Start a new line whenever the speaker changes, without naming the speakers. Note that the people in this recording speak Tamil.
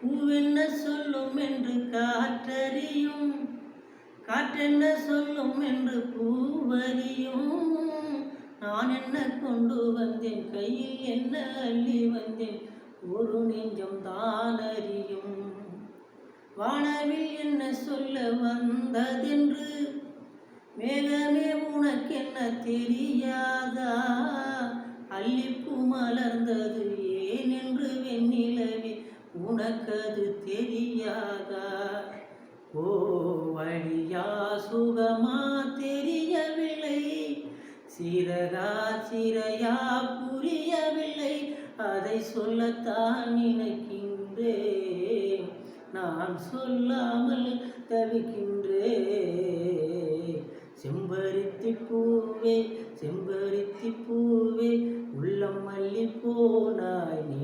பூவென்ன சொல்லும் என்று காற்றறியும், காற்றென்ன சொல்லும் என்று பூவறியும். நான் என்ன கொண்டு வந்தேன், கையில் என்ன அள்ளி வந்தேன், ஒரு நெஞ்சம் தான் அறியும். வானவில் என்ன சொல்ல வந்ததென்று, மேகமே உனக்கென்ன தெரியாதா, அல்லிப்பூ மலர்ந்தது ஏன் என்று வெண்ணிலவே உனக்கது தெரியாதா. ஓ வழியா சுகமா தெரியவில்லை, சிறகா சிறையா புரியவில்லை, அதை சொல்லத்தான் நினைக்கின்றேன், நான் சொல்லாமல் தவிக்கின்றேன். செம்பருத்தி பூவே செம்பருத்தி பூவே, உள்ளம் மல்லி போனாய் நீ